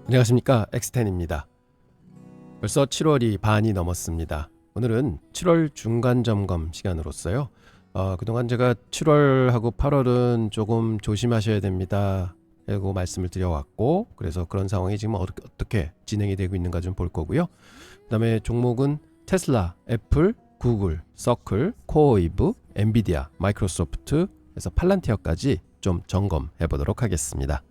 안녕하십니까, 엑스텐입니다. 벌써 7월이 반이 넘었습니다. 오늘은 7월 중간점검 시간으로서요. 그동안 제가 7월하고 8월은 조금 조심하셔야 됩니다 라고 말씀을 드려왔고, 그래서 그런 상황이 지금 어떻게 진행이 되고 있는가 좀 볼 거고요. 그 다음에 종목은 테슬라, 애플, 구글, 서클, 코어웨이브, 엔비디아, 마이크로소프트, 그래서 팔란티어까지 좀 점검해 보도록 하겠습니다.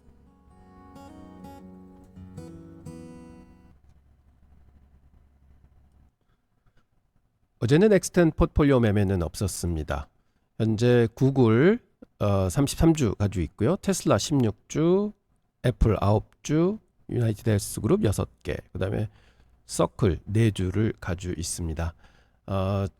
어제는 엑스텐 포트폴리오 매매는 없었습니다. 현재 구글 33주 가지고 있고요. 테슬라 16주, 애플 9주, 유나이티드 헬스그룹 6개, 그 다음에 서클 4주를 가지고 있습니다.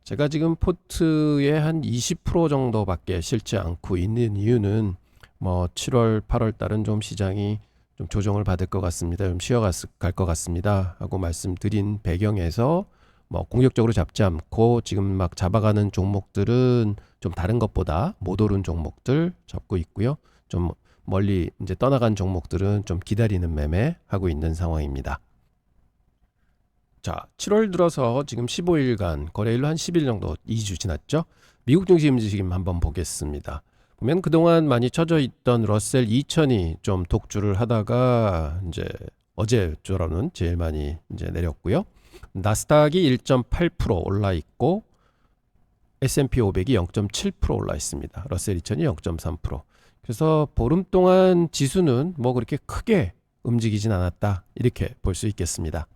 제가 지금 포트의 한 20% 정도밖에 실지 않고 있는 이유는 7월, 8월 달은 좀 시장이 좀 조정을 받을 것 같습니다. 좀 쉬어갈 것 같습니다 하고 말씀드린 배경에서 공격적으로 잡지 않고 지금 막 잡아가는 종목들은 좀 다른 것보다 못 오른 종목들 잡고 있고요. 좀 멀리 이제 떠나간 종목들은 좀 기다리는 매매 하고 있는 상황입니다. 자, 7월 들어서 지금 15일간 거래일로 한 10일 정도 2주 지났죠. 미국 증시 움직임 한번 보겠습니다. 보면 그동안 많이 쳐져 있던 러셀 2000이 좀 독주를 하다가 이제 어제처럼은 제일 많이 이제 내렸고요. 나스닥이 1.8% 올라 있고 S&P 500이 0.7% 올라 있습니다. 러셀 2000이 0.3%. 그래서 보름 동안 지수는 그렇게 크게 움직이진 않았다, 이렇게 볼 수 있겠습니다.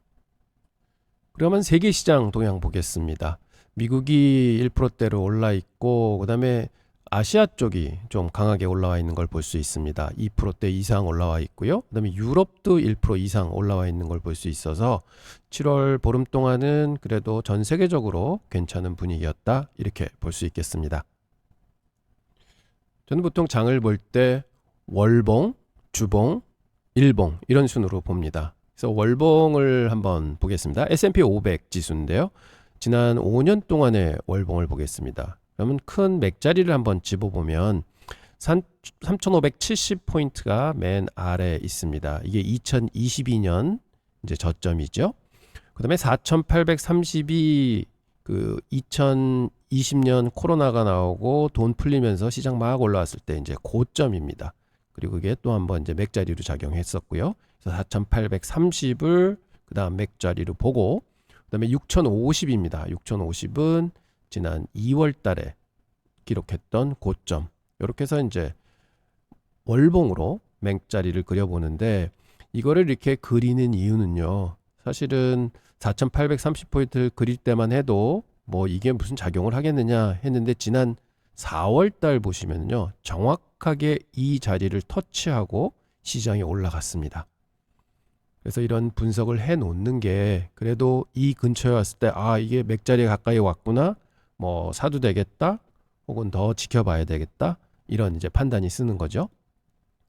그러면 세계 시장 동향 보겠습니다. 미국이 1%대로 올라 있고, 그 다음에 아시아 쪽이 좀 강하게 올라와 있는 걸 볼 수 있습니다. 2%대 이상 올라와 있고요. 그 다음에 유럽도 1% 이상 올라와 있는 걸 볼 수 있어서 7월 보름 동안은 그래도 전 세계적으로 괜찮은 분위기였다, 이렇게 볼 수 있겠습니다. 저는 보통 장을 볼 때 월봉, 주봉, 일봉 이런 순으로 봅니다. 그래서 월봉을 한번 보겠습니다. S&P 500 지수인데요. 지난 5년 동안의 월봉을 보겠습니다. 그러면 큰 맥자리를 한번 집어보면 3,570포인트가 맨 아래 있습니다. 이게 2022년 이제 저점이죠. 그 다음에 4,830이 그 2020년 코로나가 나오고 돈 풀리면서 시장 막 올라왔을 때 이제 고점입니다. 그리고 그게 또 한번 이제 맥자리로 작용했었고요. 그래서 4,830을 그 다음 맥자리로 보고, 그 다음에 6,050입니다. 6,050은 지난 2월 달에 기록했던 고점. 이렇게 해서 이제 월봉으로 맥자리를 그려보는데, 이거를 이렇게 그리는 이유는요, 사실은 4,830포인트를 그릴 때만 해도 이게 무슨 작용을 하겠느냐 했는데, 지난 4월 달 보시면요, 정확하게 이 자리를 터치하고 시장이 올라갔습니다. 그래서 이런 분석을 해 놓는 게, 그래도 이 근처에 왔을 때 이게 맥자리에 가까이 왔구나, 사도 되겠다, 혹은 더 지켜봐야 되겠다, 이런 이제 판단이 쓰는 거죠.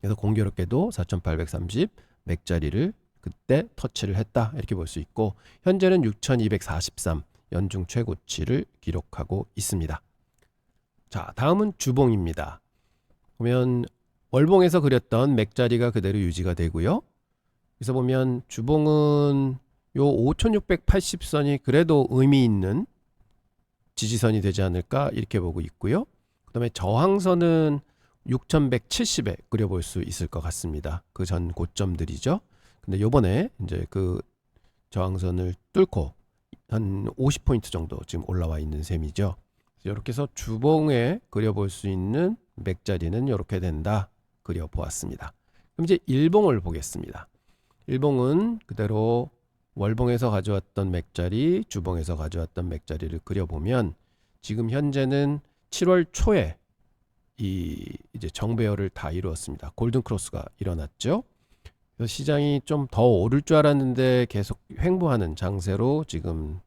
그래서 공교롭게도 4,830 맥자리를 그때 터치를 했다, 이렇게 볼 수 있고, 현재는 6,243 연중 최고치를 기록하고 있습니다. 자, 다음은 주봉입니다. 보면 월봉에서 그렸던 맥자리가 그대로 유지가 되고요. 그래서 보면 주봉은 요 5680선이 그래도 의미 있는 지지선이 되지 않을까, 이렇게 보고 있고요. 그 다음에 저항선은 6170에 그려볼 수 있을 것 같습니다. 그 전 고점들이죠. 근데 요번에 이제 그 저항선을 뚫고 한 50포인트 정도 지금 올라와 있는 셈이죠. 이렇게 해서 주봉에 그려볼 수 있는 맥자리는 이렇게 된다, 그려보았습니다. 그럼 이제 일봉을 보겠습니다. 일봉은 그대로 월봉에서 가져왔던 맥자리, 주봉에서 가져왔던 맥자리를 그려보면, 지금 현재는 7월 초에 이제 정배열을 다 이루었습니다. 골든 크로스가 일어났죠. 그래서 시장이 좀 더 오를 줄 알았는데 계속 횡보하는 장세로 지금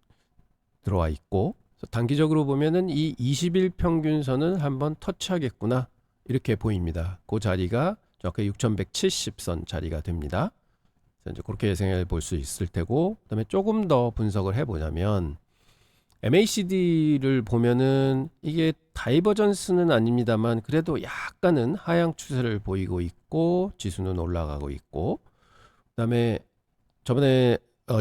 들어와 있고, 단기적으로 보면은 이 20일 평균선을 한번 터치하겠구나, 이렇게 보입니다. 그 자리가 정확히 6170선 자리가 됩니다. 이제 그렇게 예상해 볼 수 있을 테고, 그다음에 조금 더 분석을 해보자면 MACD를 보면은 이게 다이버전스는 아닙니다만 그래도 약간은 하향 추세를 보이고 있고, 지수는 올라가고 있고, 그다음에 저번에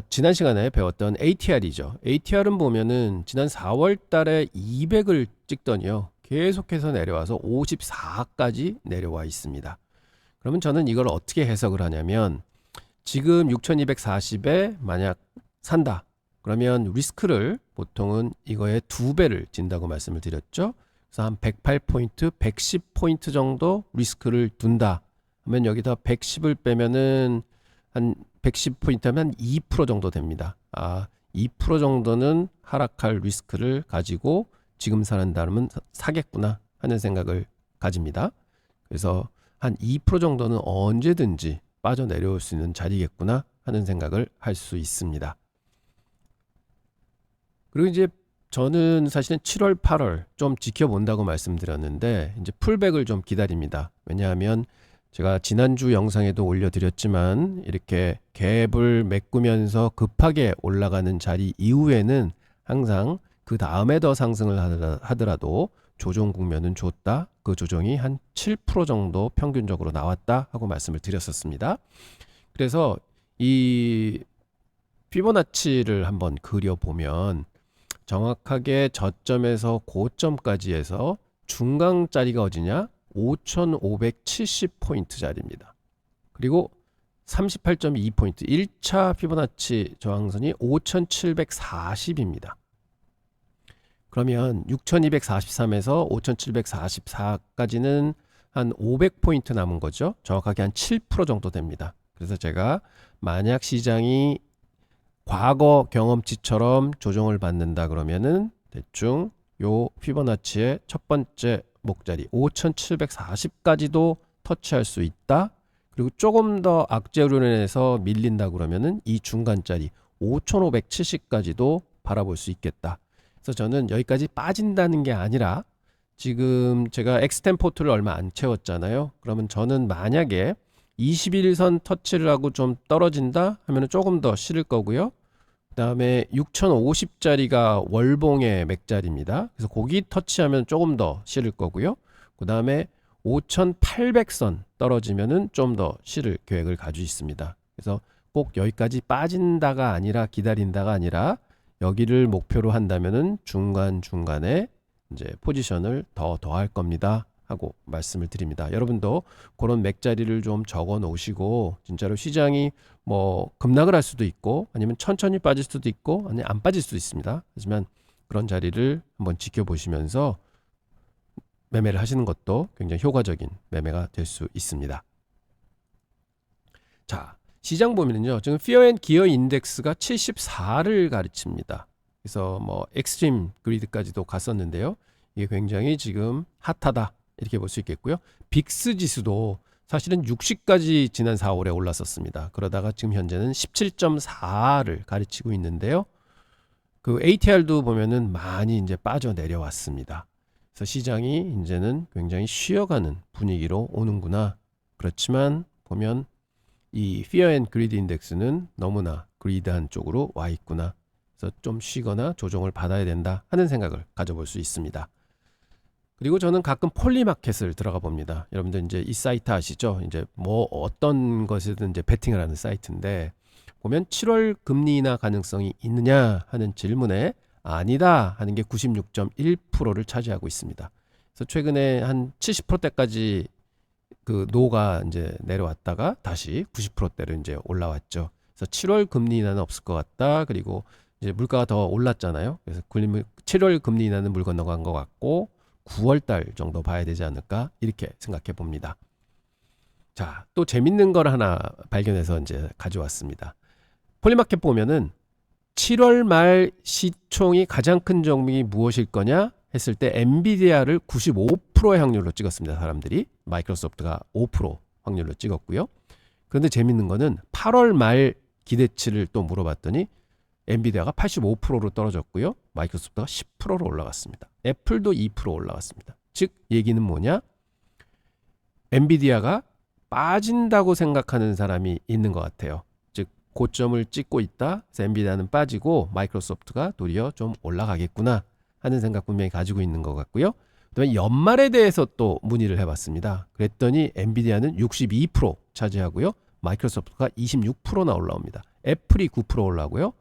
지난 시간에 배웠던 ATR이죠. ATR은 보면은 지난 4월 달에 200을 찍더니요. 계속해서 내려와서 54까지 내려와 있습니다. 그러면 저는 이걸 어떻게 해석을 하냐면 지금 6240에 만약 산다. 그러면 리스크를 보통은 이거의 2배를 진다고 말씀을 드렸죠. 그래서 한 108포인트, 110포인트 정도 리스크를 둔다. 하면 여기다 110을 빼면은 한 110포인트 하면 한 2% 정도 됩니다. 2% 정도는 하락할 리스크를 가지고 지금 사는다면 사겠구나 하는 생각을 가집니다. 그래서 한 2% 정도는 언제든지 빠져내려올 수 있는 자리겠구나 하는 생각을 할 수 있습니다. 그리고 이제 저는 사실은 7월, 8월 좀 지켜본다고 말씀드렸는데 이제 풀백을 좀 기다립니다. 왜냐하면 제가 지난주 영상에도 올려드렸지만 이렇게 갭을 메꾸면서 급하게 올라가는 자리 이후에는 항상 그 다음에 더 상승을 하더라도 조정 국면은 좋다. 그 조정이 한 7% 정도 평균적으로 나왔다 하고 말씀을 드렸었습니다. 그래서 이 피보나치를 한번 그려보면 정확하게 저점에서 고점까지 해서 중간짜리가 어디냐? 5570포인트 자리입니다. 그리고 38.2포인트 1차 피보나치 저항선이 5740입니다. 그러면 6243에서 5744까지는 한 500포인트 남은 거죠. 정확하게 한 7% 정도 됩니다. 그래서 제가 만약 시장이 과거 경험치처럼 조정을 받는다 그러면은 대충 요 피보나치의 첫 번째 목자리 5740까지도 터치할 수 있다. 그리고 조금 더 악재로 인해서 밀린다 그러면은 이 중간짜리 5570까지도 바라볼 수 있겠다. 그래서 저는 여기까지 빠진다는 게 아니라 지금 제가 엑스템포트를 얼마 안 채웠잖아요. 그러면 저는 만약에 21선 터치를 하고 좀 떨어진다 하면 조금 더 실을 거고요. 그 다음에 6050짜리가 월봉의 맥자리입니다. 그래서 거기 터치하면 조금 더 실을 거고요. 그 다음에 5800선 떨어지면은 좀 더 실을 계획을 가지고 있습니다. 그래서 꼭 여기까지 빠진다가 아니라 기다린다가 아니라 여기를 목표로 한다면은 중간중간에 이제 포지션을 더할 겁니다 하고 말씀을 드립니다. 여러분도 그런 맥자리를 좀 적어 놓으시고 진짜로 시장이 뭐 급락을 할 수도 있고 아니면 천천히 빠질 수도 있고 아니면 안 빠질 수도 있습니다. 하지만 그런 자리를 한번 지켜보시면서 매매를 하시는 것도 굉장히 효과적인 매매가 될 수 있습니다. 자, 시장 보면은요. 지금 피어 앤 기어 인덱스가 74를 가르칩니다. 그래서 뭐 엑스트림 그리드까지도 갔었는데요. 이게 굉장히 지금 핫하다. 이렇게 볼 수 있겠고요. 빅스 지수도 사실은 60까지 지난 4월에 올랐었습니다. 그러다가 지금 현재는 17.4를 가르치고 있는데요. 그 ATR도 보면은 많이 이제 빠져 내려왔습니다. 그래서 시장이 이제는 굉장히 쉬어가는 분위기로 오는구나. 그렇지만 보면 이 Fear and Greed 인덱스는 너무나 그리드한 쪽으로 와 있구나. 그래서 좀 쉬거나 조정을 받아야 된다 하는 생각을 가져볼 수 있습니다. 그리고 저는 가끔 폴리마켓을 들어가 봅니다. 여러분들 이제 이 사이트 아시죠? 이제 뭐 어떤 것이든 이제 베팅을 하는 사이트인데 보면 7월 금리 인하 가능성이 있느냐 하는 질문에 아니다 하는 게 96.1%를 차지하고 있습니다. 그래서 최근에 한 70%대까지 그 노가 이제 내려왔다가 다시 90%대로 이제 올라왔죠. 그래서 7월 금리 인하는 없을 것 같다. 그리고 이제 물가가 더 올랐잖아요. 그래서 7월 금리 인하는 물 건너간 것 같고 9월 달 정도 봐야 되지 않을까 이렇게 생각해 봅니다. 자, 또 재밌는 걸 하나 발견해서 이제 가져왔습니다. 폴리마켓 보면은 7월 말 시총이 가장 큰 종목이 무엇일 거냐 했을 때 엔비디아를 95%의 확률로 찍었습니다. 사람들이 마이크로소프트가 5% 확률로 찍었고요. 그런데 재밌는 거는 8월 말 기대치를 또 물어봤더니 엔비디아가 85%로 떨어졌고요. 마이크로소프트가 10%로 올라갔습니다. 애플도 2% 올라갔습니다. 즉 얘기는 뭐냐? 엔비디아가 빠진다고 생각하는 사람이 있는 것 같아요. 즉 고점을 찍고 있다. 그래서 엔비디아는 빠지고 마이크로소프트가 도리어 좀 올라가겠구나 하는 생각 분명히 가지고 있는 것 같고요. 그다음에 연말에 대해서 또 문의를 해봤습니다. 그랬더니 엔비디아는 62% 차지하고요. 마이크로소프트가 26%나 올라옵니다. 애플이 9% 올라오고요.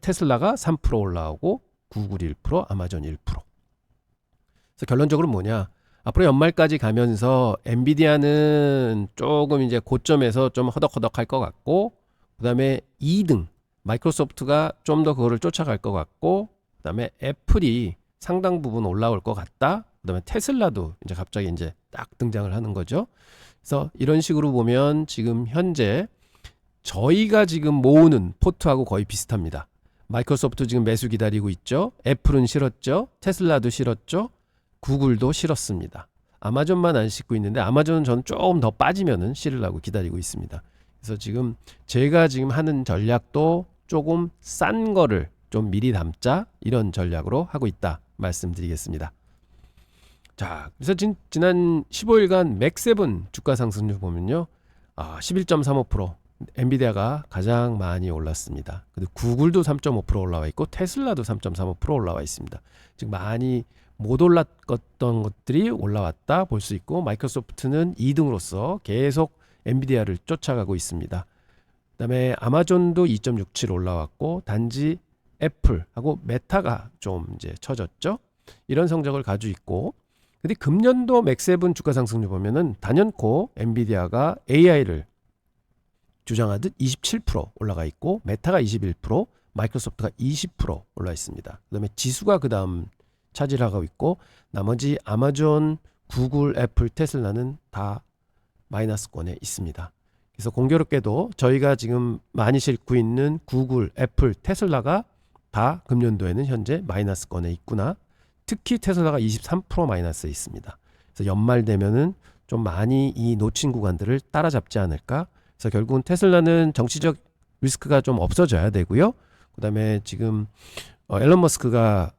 테슬라가 3% 올라오고 구글 1%, 아마존 1%. 그래서 결론적으로 뭐냐? 앞으로 연말까지 가면서 엔비디아는 조금 이제 고점에서 좀 허덕허덕할 것 같고, 그다음에 2등 마이크로소프트가 좀 더 그거를 쫓아갈 것 같고, 그다음에 애플이 상당 부분 올라올 것 같다. 그다음에 테슬라도 이제 갑자기 이제 딱 등장을 하는 거죠. 그래서 이런 식으로 보면 지금 현재 저희가 지금 모으는 포트하고 거의 비슷합니다. 마이크로소프트 지금 매수 기다리고 있죠. 애플은 실었죠. 테슬라도 실었죠. 구글도 실었습니다. 아마존만 안 싣고 있는데 아마존은 저는 조금 더 빠지면은 실으려고 기다리고 있습니다. 그래서 지금 제가 지금 하는 전략도 조금 싼 거를 좀 미리 담자, 이런 전략으로 하고 있다 말씀드리겠습니다. 자, 그래서 지난 15일간 맥세븐 주가 상승률 보면요, 11.35%, 엔비디아가 가장 많이 올랐습니다. 근데 구글도 3.5% 올라와 있고 테슬라도 3.35% 올라와 있습니다. 즉 많이 못 올랐던 것들이 올라왔다 볼 수 있고, 마이크로소프트는 2등으로서 계속 엔비디아를 쫓아가고 있습니다. 그다음에 아마존도 2.67 올라왔고, 단지 애플하고 메타가 좀 이제 처졌죠. 이런 성적을 가지고 있고, 근데 금년도 맥세븐 주가 상승률 보면은 단연코 엔비디아가 AI를 주장하듯 27% 올라가 있고, 메타가 21%, 마이크로소프트가 20% 올라 있습니다. 그다음에 지수가 그다음 차지하고 있고, 나머지 아마존, 구글, 애플, 테슬라는 다 마이너스권에 있습니다. 그래서 공교롭게도 저희가 지금 많이 싣고 있는 구글, 애플, 테슬라가 다 금년도에는 현재 마이너스권에 있구나. 특히 테슬라가 23% 마이너스에 있습니다. 그래서 연말 되면은 좀 많이 이 놓친 구간들을 따라잡지 않을까. 그래서 결국은 테슬라는 정치적 리스크가 좀 없어져야 되고요. 그다음에 지금 앨런 머스크가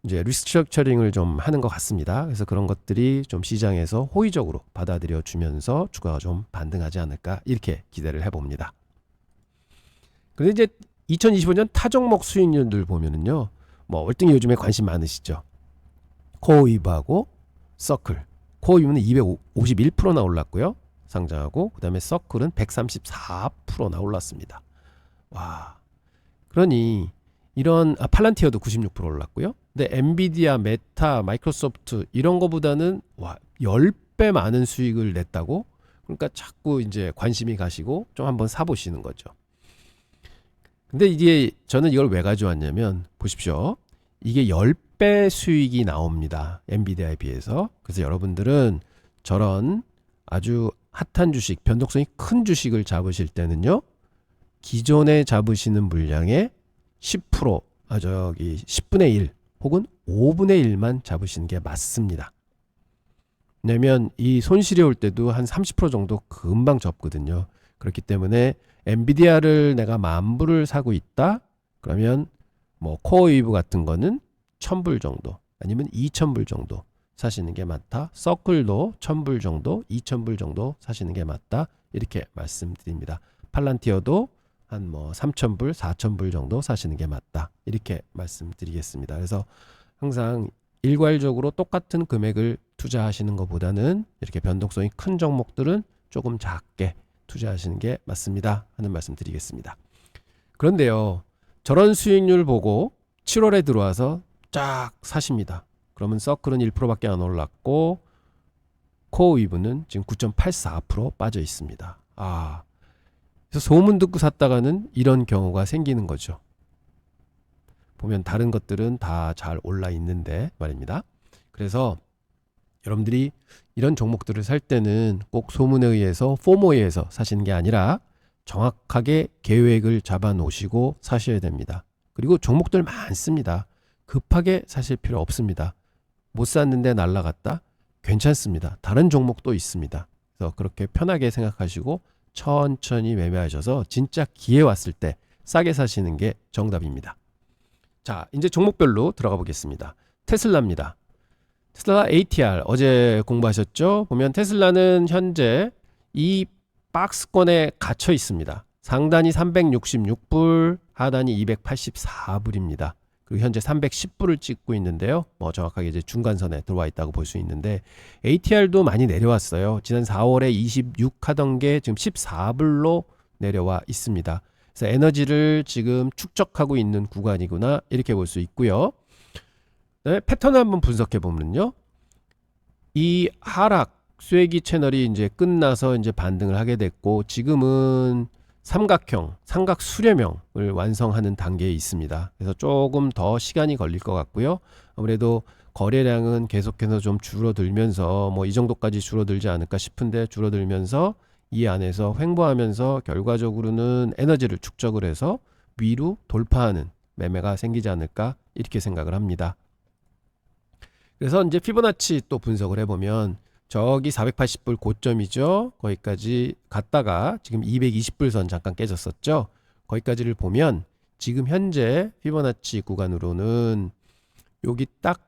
이제 리스트럭처링을 좀 하는 것 같습니다. 그래서 그런 것들이 좀 시장에서 호의적으로 받아들여 주면서 주가가 좀 반등하지 않을까, 이렇게 기대를 해봅니다. 그런데 이제 2025년 타종목 수익률들 보면은요, 뭐 월등히 요즘에 관심 많으시죠. 코어웨이브하고 서클. 코어웨이브는 251%나 올랐고요, 상장하고. 그다음에 서클은 134%나 올랐습니다. 와. 그러니 이런 팔란티어도 96% 올랐고요. 근데 엔비디아, 메타, 마이크로소프트 이런 거보다는 10배 많은 수익을 냈다고? 그러니까 자꾸 이제 관심이 가시고 좀 한번 사보시는 거죠. 근데 이게 저는 이걸 왜 가져왔냐면, 보십시오. 이게 10배 수익이 나옵니다. 엔비디아에 비해서. 그래서 여러분들은 저런 아주 핫한 주식, 변동성이 큰 주식을 잡으실 때는요, 기존에 잡으시는 물량의 10%, 10분의 1 혹은 5분의 1만 잡으시는 게 맞습니다. 왜냐면 이 손실이 올 때도 한 30% 정도 금방 접거든요. 그렇기 때문에 엔비디아를 내가 10,000불을 사고 있다? 그러면 뭐 코어웨이브 같은 거는 1,000불 정도, 아니면 2,000불 정도 사시는 게 맞다. 서클도 1,000불 정도, 2,000불 정도 사시는 게 맞다. 이렇게 말씀드립니다. 팔란티어도 한 뭐 3,000불, 4,000불 정도 사시는 게 맞다. 이렇게 말씀드리겠습니다. 그래서 항상 일괄적으로 똑같은 금액을 투자하시는 것보다는 이렇게 변동성이 큰 종목들은 조금 작게 투자하시는 게 맞습니다 하는 말씀 드리겠습니다. 그런데요, 저런 수익률 보고 7월에 들어와서 쫙 사십니다. 그러면 서클은 1%밖에 안 올랐고, 코어웨이브는 지금 9.84% 빠져 있습니다. 그래서 소문 듣고 샀다가는 이런 경우가 생기는 거죠. 보면 다른 것들은 다 잘 올라 있는데 말입니다. 그래서 여러분들이 이런 종목들을 살 때는 꼭 소문에 의해서, 포모에 의해서 사시는 게 아니라 정확하게 계획을 잡아 놓으시고 사셔야 됩니다. 그리고 종목들 많습니다. 급하게 사실 필요 없습니다. 못 샀는데 날라갔다? 괜찮습니다. 다른 종목도 있습니다. 그래서 그렇게 편하게 생각하시고 천천히 매매하셔서 진짜 기회 왔을 때 싸게 사시는 게 정답입니다. 자, 이제 종목별로 들어가 보겠습니다. 테슬라입니다. 테슬라 ATR 어제 공부하셨죠? 보면 테슬라는 현재 이 박스권에 갇혀 있습니다. 상단이 366불, 하단이 284불입니다. 그리고 현재 310불을 찍고 있는데요. 뭐 정확하게 이제 중간선에 들어와 있다고 볼 수 있는데, ATR도 많이 내려왔어요. 지난 4월에 26 하던 게 지금 14불로 내려와 있습니다. 그래서 에너지를 지금 축적하고 있는 구간이구나 이렇게 볼 수 있고요. 네, 패턴을 한번 분석해 보면요. 이 하락 쐐기 채널이 이제 끝나서 이제 반등을 하게 됐고 지금은 삼각형, 삼각 수렴형을 완성하는 단계에 있습니다. 그래서 조금 더 시간이 걸릴 것 같고요. 아무래도 거래량은 계속해서 좀 줄어들면서 뭐 이 정도까지 줄어들지 않을까 싶은데 줄어들면서 이 안에서 횡보하면서 결과적으로는 에너지를 축적을 해서 위로 돌파하는 매매가 생기지 않을까 이렇게 생각을 합니다. 그래서 이제 피보나치 또 분석을 해보면 저기 480불 고점이죠. 거기까지 갔다가 지금 220불 선 잠깐 깨졌었죠. 거기까지를 보면 지금 현재 피보나치 구간으로는 여기 딱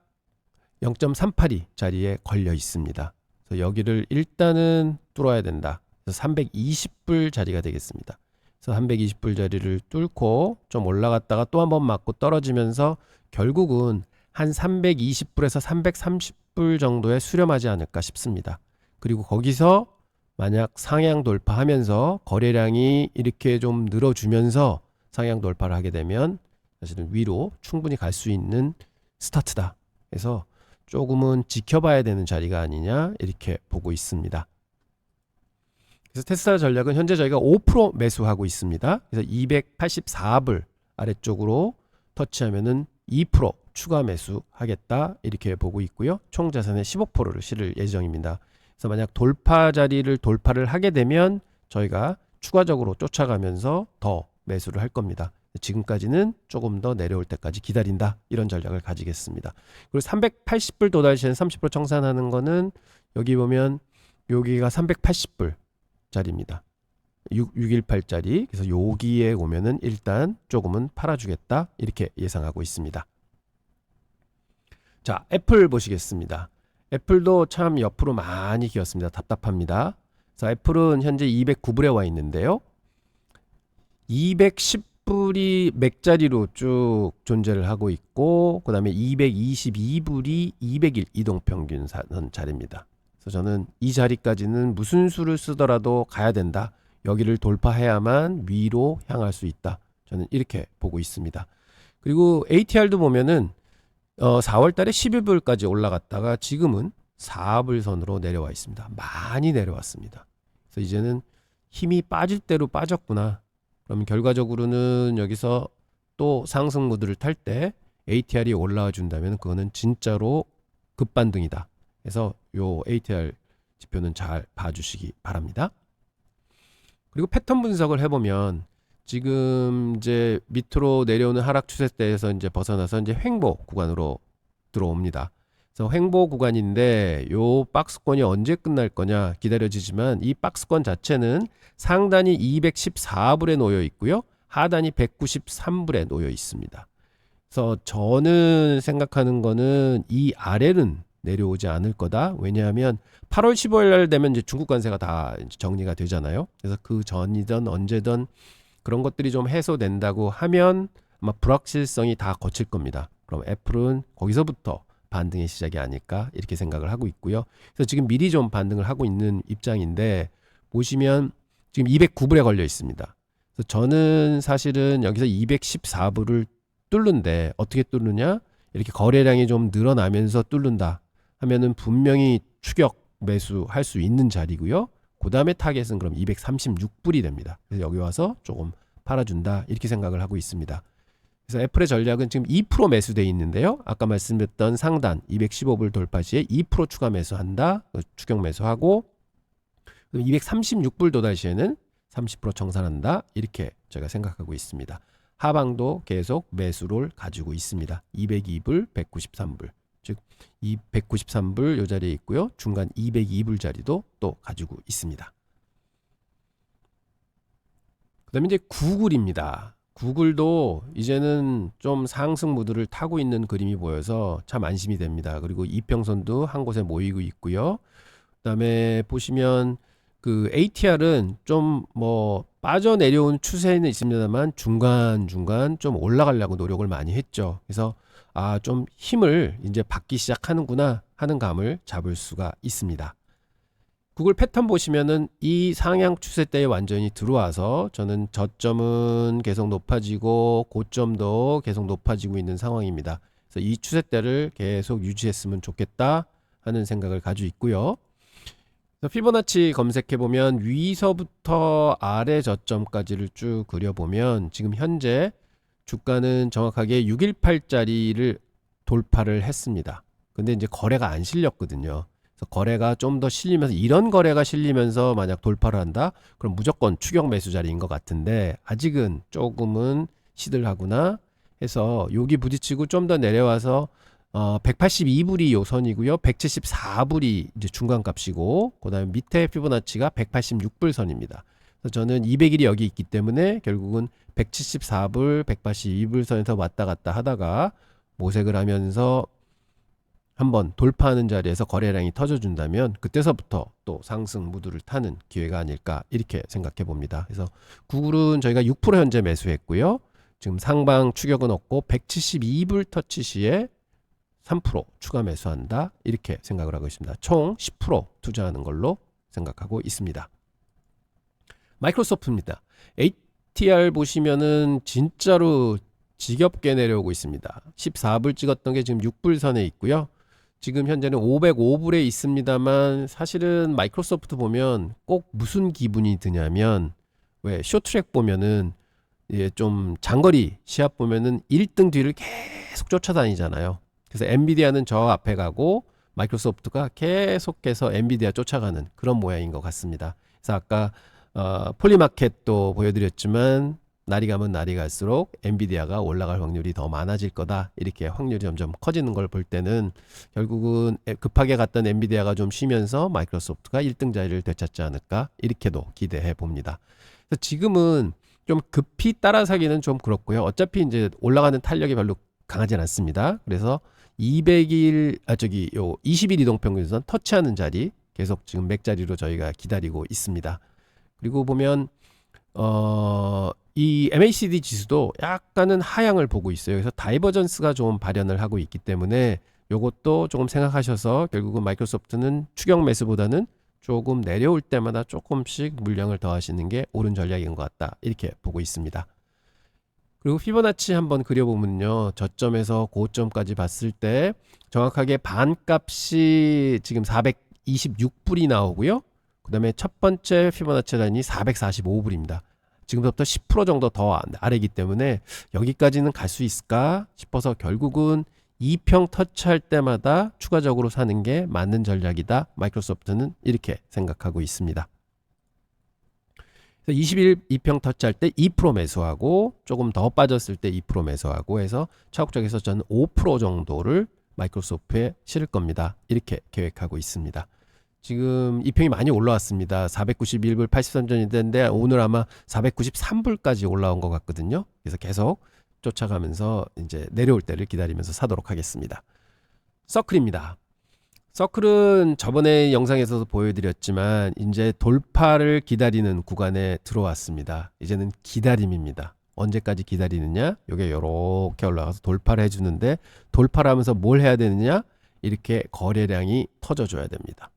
0.382 자리에 걸려 있습니다. 그래서 여기를 일단은 뚫어야 된다. 그래서 320불 자리가 되겠습니다. 그래서 320불 자리를 뚫고 좀 올라갔다가 또 한번 맞고 떨어지면서 결국은 한 320불에서 330불 정도에 수렴하지 않을까 싶습니다. 그리고 거기서 만약 상향 돌파하면서 거래량이 이렇게 좀 늘어주면서 상향 돌파를 하게 되면 사실은 위로 충분히 갈 수 있는 스타트다. 그래서 조금은 지켜봐야 되는 자리가 아니냐 이렇게 보고 있습니다. 그래서 테슬라 전략은 현재 저희가 5% 매수하고 있습니다. 그래서 284불 아래쪽으로 터치하면은 2% 추가 매수하겠다 이렇게 보고 있고요. 총 자산의 15%를 실을 예정입니다. 그래서 만약 돌파 자리를 돌파를 하게 되면 저희가 추가적으로 쫓아가면서 더 매수를 할 겁니다. 지금까지는 조금 더 내려올 때까지 기다린다 이런 전략을 가지겠습니다. 그리고 380불 도달시에는 30% 청산하는 거는 여기 보면 여기가 380불 짜리입니다. 618짜리. 그래서 여기에 오면은 일단 조금은 팔아주겠다 이렇게 예상하고 있습니다. 자, 애플 보시겠습니다. 애플도 참 옆으로 많이 기었습니다. 답답합니다. 그래서 애플은 현재 209불에 와 있는데요. 210불이 맥자리로 쭉 존재를 하고 있고 그 다음에 222불이 200일 이동평균선 자리입니다. 그래서 저는 이 자리까지는 무슨 수를 쓰더라도 가야 된다. 여기를 돌파해야만 위로 향할 수 있다. 저는 이렇게 보고 있습니다. 그리고 ATR도 보면은 4월 달에 11불까지 올라갔다가 지금은 4불 선으로 내려와 있습니다. 많이 내려왔습니다. 그래서 이제는 힘이 빠질 대로 빠졌구나. 그러면 결과적으로는 여기서 또 상승 무드를 탈 때 ATR이 올라와 준다면 그거는 진짜로 급반등이다. 그래서 요 ATR 지표는 잘 봐주시기 바랍니다. 그리고 패턴 분석을 해보면 지금 이제 밑으로 내려오는 하락 추세대에서 이제 벗어나서 이제 횡보 구간으로 들어옵니다. 그래서 횡보 구간인데 요 박스권이 언제 끝날 거냐 기다려지지만 이 박스권 자체는 상단이 214불에 놓여 있고요. 하단이 193불에 놓여 있습니다. 그래서 저는 생각하는 거는 이 아래는 내려오지 않을 거다. 왜냐하면 8월 15일 날 되면 이제 중국 관세가 다 정리가 되잖아요. 그래서 그 전이든 언제든 그런 것들이 좀 해소된다고 하면 아마 불확실성이 다 거칠 겁니다. 그럼 애플은 거기서부터 반등의 시작이 아닐까 이렇게 생각을 하고 있고요. 그래서 지금 미리 좀 반등을 하고 있는 입장인데 보시면 지금 209불에 걸려 있습니다. 그래서 저는 사실은 여기서 214불을 뚫는데 어떻게 뚫느냐? 이렇게 거래량이 좀 늘어나면서 뚫는다 하면은 분명히 추격 매수할 수 있는 자리고요. 그 다음에 타겟은 그럼 236불이 됩니다. 그래서 여기 와서 조금 팔아준다 이렇게 생각을 하고 있습니다. 그래서 애플의 전략은 지금 2% 매수되어 있는데요. 아까 말씀드렸던 상단 215불 돌파 시에 2% 추가 매수한다. 추격 매수하고 236불 도달 시에는 30% 청산한다. 이렇게 제가 생각하고 있습니다. 하방도 계속 매수를 가지고 있습니다. 202불, 193불. 즉, 이 193불 요 자리에 있고요. 중간 202불 자리도 또 가지고 있습니다. 그 다음에 이제 구글입니다. 구글도 이제는 좀 상승 무드를 타고 있는 그림이 보여서 참 안심이 됩니다. 그리고 이평선도 한 곳에 모이고 있고요. 그 다음에 보시면 그 ATR은 좀 뭐 빠져내려온 추세는 있습니다만 중간중간 좀 올라가려고 노력을 많이 했죠. 그래서 좀 힘을 이제 받기 시작하는구나 하는 감을 잡을 수가 있습니다. 구글 패턴 보시면은 이 상향 추세대에 완전히 들어와서 저는 저점은 계속 높아지고 고점도 계속 높아지고 있는 상황입니다. 그래서 이 추세대를 계속 유지했으면 좋겠다 하는 생각을 가지고 있고요. 그래서 피보나치 검색해 보면 위서부터 아래 저점까지를 쭉 그려보면 지금 현재 주가는 정확하게 618짜리를 돌파를 했습니다. 근데 이제 거래가 안 실렸거든요. 그래서 거래가 좀 더 실리면서, 이런 거래가 실리면서 만약 돌파를 한다? 그럼 무조건 추격 매수 자리인 것 같은데 아직은 조금은 시들하구나 해서 여기 부딪히고 좀 더 내려와서 182불이 요 선이고요. 174불이 이제 중간값이고, 그다음에 밑에 피보나치가 186불 선입니다. 그래서 저는 200일이 여기 있기 때문에 결국은 174불, 182불 선에서 왔다 갔다 하다가 모색을 하면서 한번 돌파하는 자리에서 거래량이 터져준다면 그때서부터 또 상승 무드를 타는 기회가 아닐까 이렇게 생각해 봅니다. 그래서 구글은 저희가 6% 현재 매수했고요. 지금 상방 추격은 없고 172불 터치 시에 3% 추가 매수한다 이렇게 생각을 하고 있습니다. 총 10% 투자하는 걸로 생각하고 있습니다. 마이크로소프트입니다. ATR 보시면은 진짜로 지겹게 내려오고 있습니다. 14불 찍었던 게 지금 6불 선에 있고요. 지금 현재는 505불에 있습니다만 사실은 마이크로소프트 보면 꼭 무슨 기분이 드냐면, 왜 쇼트트랙 보면은 좀 장거리 시합 보면은 1등 뒤를 계속 쫓아다니잖아요. 그래서 엔비디아는 저 앞에 가고 마이크로소프트가 계속해서 엔비디아 쫓아가는 그런 모양인 것 같습니다. 그래서 아까 폴리마켓도 보여드렸지만 날이 가면 날이 갈수록 엔비디아가 올라갈 확률이 더 많아질 거다, 이렇게 확률이 점점 커지는 걸 볼 때는 결국은 급하게 갔던 엔비디아가 좀 쉬면서 마이크로소프트가 1등 자리를 되찾지 않을까 이렇게도 기대해 봅니다. 그래서 지금은 좀 급히 따라사기는 좀 그렇고요. 어차피 이제 올라가는 탄력이 별로 강하진 않습니다. 그래서 20일 이동평균선 터치하는 자리 계속 지금 맥자리로 저희가 기다리고 있습니다. 그리고 보면 이 MACD 지수도 약간은 하향을 보고 있어요. 그래서 다이버전스가 좀 발현을 하고 있기 때문에 요것도 조금 생각하셔서 결국은 마이크로소프트는 추격 매수보다는 조금 내려올 때마다 조금씩 물량을 더하시는 게 옳은 전략인 것 같다, 이렇게 보고 있습니다. 그리고 피보나치 한번 그려보면요, 저점에서 고점까지 봤을 때 정확하게 반값이 지금 426불이 나오고요. 그 다음에 첫 번째 피보나치 라인이 445불입니다. 지금부터 10% 정도 더 아래이기 때문에 여기까지는 갈 수 있을까 싶어서 결국은 2평 터치할 때마다 추가적으로 사는 게 맞는 전략이다, 마이크로소프트는 이렇게 생각하고 있습니다. 20일 2평 터치할 때 2% 매수하고 조금 더 빠졌을 때 2% 매수하고 해서 차곡적에서 저는 5% 정도를 마이크로소프트에 실을 겁니다. 이렇게 계획하고 있습니다. 지금 2평이 많이 올라왔습니다. 491불 83전이 됐는데 오늘 아마 493불까지 올라온 것 같거든요. 그래서 계속 쫓아가면서 이제 내려올 때를 기다리면서 사도록 하겠습니다. 서클입니다. 서클은 저번에 영상에서도 보여드렸지만 이제 돌파를 기다리는 구간에 들어왔습니다. 이제는 기다림입니다. 언제까지 기다리느냐? 이게 이렇게 올라가서 돌파를 해주는데, 돌파를 하면서 뭘 해야 되느냐? 이렇게 거래량이 터져줘야 됩니다.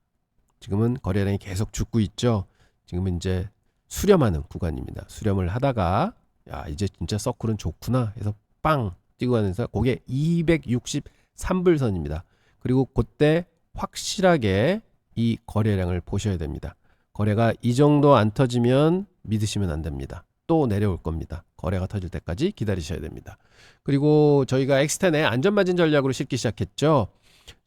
지금은 거래량이 계속 죽고 있죠. 지금은 이제 수렴하는 구간입니다. 수렴을 하다가 야, 이제 진짜 서클은 좋구나 해서 빵 뛰고 가면서 그게 263불 선입니다. 그리고 그때 확실하게 이 거래량을 보셔야 됩니다. 거래가 이 정도 안 터지면 믿으시면 안 됩니다. 또 내려올 겁니다. 거래가 터질 때까지 기다리셔야 됩니다. 그리고 저희가 엑스텐의 안전마진 전략으로 실기 시작했죠.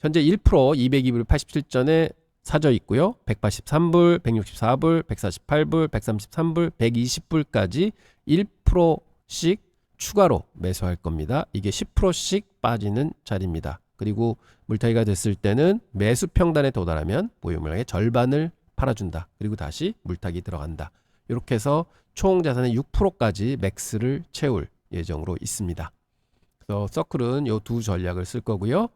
현재 1% 202불 87전에 사져 있고요. 183불, 164불, 148불, 133불, 120불까지 1%씩 추가로 매수할 겁니다. 이게 10%씩 빠지는 자리입니다. 그리고 물타기가 됐을 때는 매수 평단에 도달하면 보유 물량의 절반을 팔아준다. 그리고 다시 물타기 들어간다. 이렇게 해서 총 자산의 6%까지 맥스를 채울 예정으로 있습니다. 그래서 서클은 이 두 전략을 쓸 거고요.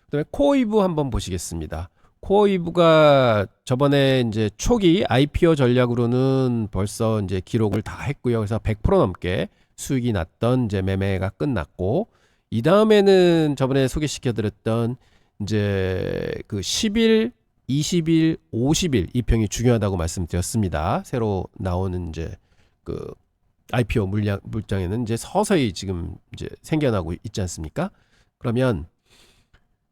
그다음에 코어이브 한번 보시겠습니다. 코어이브가 저번에 이제 초기 IPO 전략으로는 벌써 이제 기록을 다 했고요. 그래서 100% 넘게 수익이 났던 이제 매매가 끝났고, 이 다음에는 저번에 소개시켜드렸던 이제 그 10일 20일, 50일 이평이 중요하다고 말씀드렸습니다. 새로 나오는 이제 그 IPO 물량에는 이제 서서히 지금 이제 생겨나고 있지 않습니까? 그러면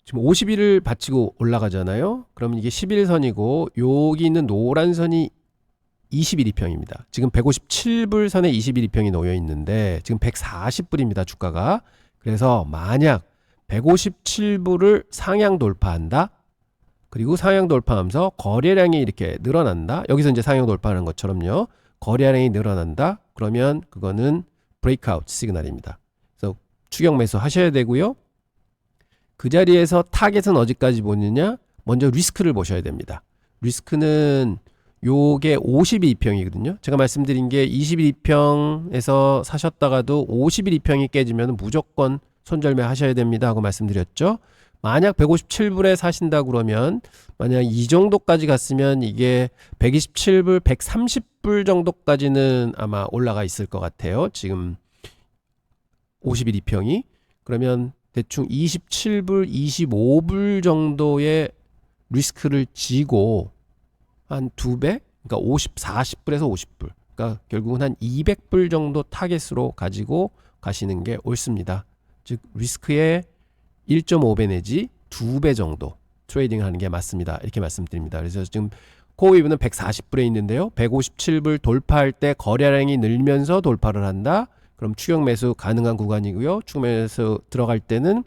지금 50일을 받치고 올라가잖아요. 그러면 이게 11선이고 여기 있는 노란 선이 20일 이평입니다. 지금 157불 선에 20일 이평이 놓여 있는데 지금 140불입니다. 주가가. 그래서 만약 157불을 상향 돌파한다. 그리고 상향 돌파하면서 거래량이 이렇게 늘어난다. 여기서 이제 상향 돌파하는 것처럼요. 거래량이 늘어난다. 그러면 그거는 브레이크아웃 시그널입니다. 그래서 추격 매수 하셔야 되고요. 그 자리에서 타겟은 어디까지 보느냐? 먼저 리스크를 보셔야 됩니다. 리스크는 요게 52평이거든요. 제가 말씀드린 게 22평에서 사셨다가도 51평이 깨지면 무조건 손절매 하셔야 됩니다 하고 말씀드렸죠. 만약 157불에 사신다 그러면 만약 이 정도까지 갔으면 이게 127불, 130불 정도까지는 아마 올라가 있을 것 같아요. 지금 51평이. 그러면 대충 27불, 25불 정도의 리스크를 지고 한 2배? 그러니까 40불에서 50불. 그러니까 결국은 한 200불 정도 타겟으로 가지고 가시는 게 옳습니다. 즉 리스크의 1.5배 내지 2배 정도 트레이딩 하는 게 맞습니다. 이렇게 말씀드립니다. 그래서 지금 코어웨이브는 140불에 있는데요. 157불 돌파할 때 거래량이 늘면서 돌파를 한다. 그럼 추격 매수 가능한 구간이고요. 추격 매수 들어갈 때는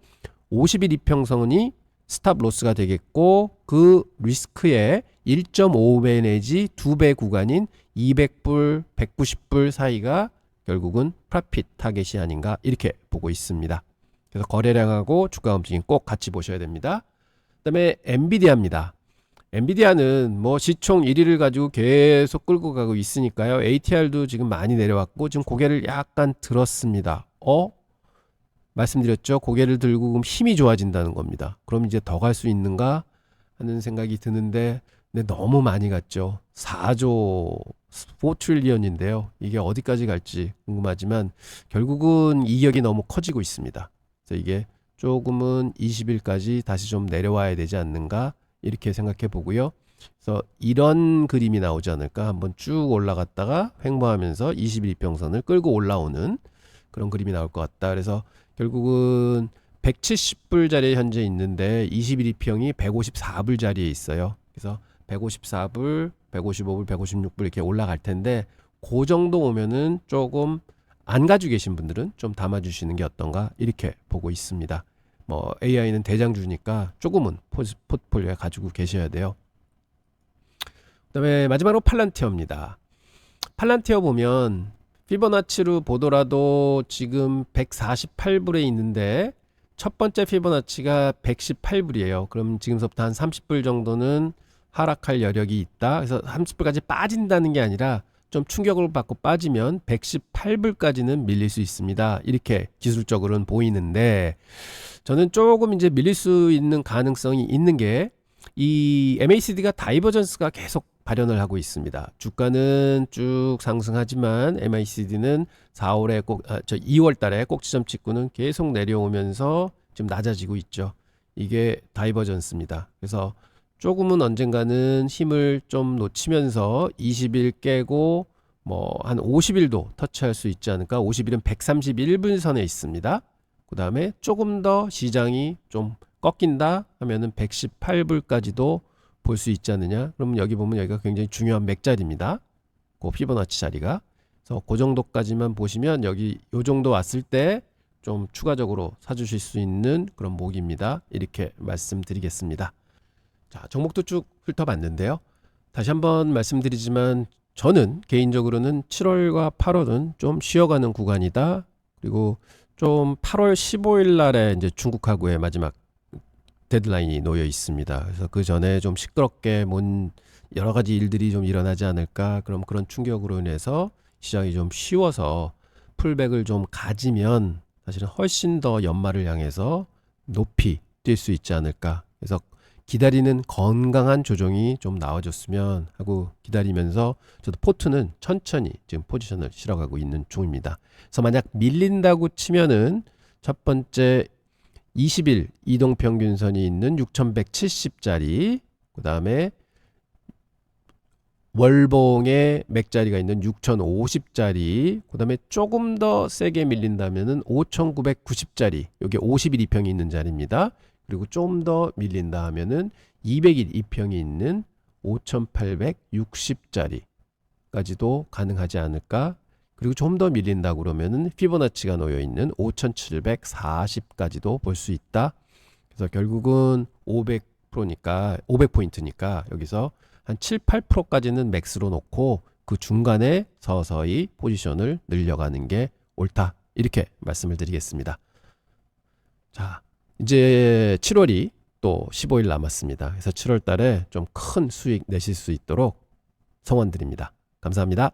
50일 이평선이 스탑 로스가 되겠고 그 리스크의 1.5배 내지 2배 구간인 200불, 190불 사이가 결국은 프로핏 타겟이 아닌가 이렇게 보고 있습니다. 그래서 거래량하고 주가 움직임 꼭 같이 보셔야 됩니다. 그 다음에 엔비디아입니다. 엔비디아는 뭐 시총 1위를 가지고 계속 끌고 가고 있으니까요. ATR도 지금 많이 내려왔고 지금 고개를 약간 들었습니다. 말씀드렸죠. 고개를 들고 그럼 힘이 좋아진다는 겁니다. 그럼 이제 더 갈 수 있는가 하는 생각이 드는데 근데 너무 많이 갔죠. 4조 4트릴리언인데요. 이게 어디까지 갈지 궁금하지만 결국은 이격이 너무 커지고 있습니다. 그래서 이게 조금은 20일까지 다시 좀 내려와야 되지 않는가 이렇게 생각해 보고요. 그래서 이런 그림이 나오지 않을까. 한번 쭉 올라갔다가 횡보하면서 21 이평선을 끌고 올라오는 그런 그림이 나올 것 같다. 그래서 결국은 170불 자리에 현재 있는데 21 이평이 154불 자리에 있어요. 그래서 154불, 155불, 156불 이렇게 올라갈 텐데 그 정도 오면은 조금 안 가지고 계신 분들은 좀 담아주시는 게 어떤가 이렇게 보고 있습니다. 뭐 AI는 대장주니까 조금은 포트폴리오에 가지고 계셔야 돼요. 그 다음에 마지막으로 팔란티어입니다. 팔란티어 보면 피보나치로 보더라도 지금 148불에 있는데 첫 번째 피보나치가 118불이에요. 그럼 지금서부터 한 30불 정도는 하락할 여력이 있다. 그래서 30불까지 빠진다는 게 아니라 좀 충격을 받고 빠지면 118불까지는 밀릴 수 있습니다. 이렇게 기술적으로는 보이는데 저는 조금 이제 밀릴 수 있는 가능성이 있는 게 이 MACD가 다이버전스가 계속 발현을 하고 있습니다. 주가는 쭉 상승하지만 MACD는 2월 달에 꼭지점 찍고는 계속 내려오면서 지금 낮아지고 있죠. 이게 다이버전스입니다. 그래서 조금은 언젠가는 힘을 좀 놓치면서 20일 깨고 뭐 한 50일도 터치할 수 있지 않을까. 50일은 131분 선에 있습니다. 그 다음에 조금 더 시장이 좀 꺾인다 하면은 118불까지도 볼 수 있지 않느냐. 그러면 여기 보면 여기가 굉장히 중요한 맥자리입니다. 그 피보나치 자리가. 그래서 그 정도까지만 보시면 여기 요 정도 왔을 때 좀 추가적으로 사주실 수 있는 그런 목입니다. 이렇게 말씀드리겠습니다. 자, 종목도 쭉 훑어봤는데요. 다시 한번 말씀드리지만 저는 개인적으로는 7월과 8월은 좀 쉬어가는 구간이다. 그리고 좀 8월 15일 날에 이제 중국하고의 마지막 데드라인이 놓여 있습니다. 그래서 그 전에 좀 시끄럽게 여러 가지 일들이 좀 일어나지 않을까. 그럼 그런 충격으로 인해서 시장이 좀 쉬워서 풀백을 좀 가지면 사실은 훨씬 더 연말을 향해서 높이 뛸 수 있지 않을까. 그래서 기다리는 건강한 조정이 좀 나와줬으면 하고 기다리면서 저도 포트는 천천히 지금 포지션을 실어가고 있는 중입니다. 그래서 만약 밀린다고 치면은 첫 번째 20일 이동평균선이 있는 6170짜리 그 다음에 월봉에 맥자리가 있는 6050짜리, 그 다음에 조금 더 세게 밀린다면은 5990짜리, 여기 51 2평이 있는 자리입니다. 그리고 좀 더 밀린다 하면은 201 2평이 있는 5860짜리까지도 가능하지 않을까. 그리고 좀 더 밀린다 그러면은 피보나치가 놓여 있는 5740까지도 볼 수 있다. 그래서 결국은 500%니까 500포인트니까 여기서 한 7, 8%까지는 맥스로 놓고 그 중간에 서서히 포지션을 늘려가는 게 옳다. 이렇게 말씀을 드리겠습니다. 자, 이제 7월이 또 15일 남았습니다. 그래서 7월 달에 좀 큰 수익 내실 수 있도록 성원드립니다. 감사합니다.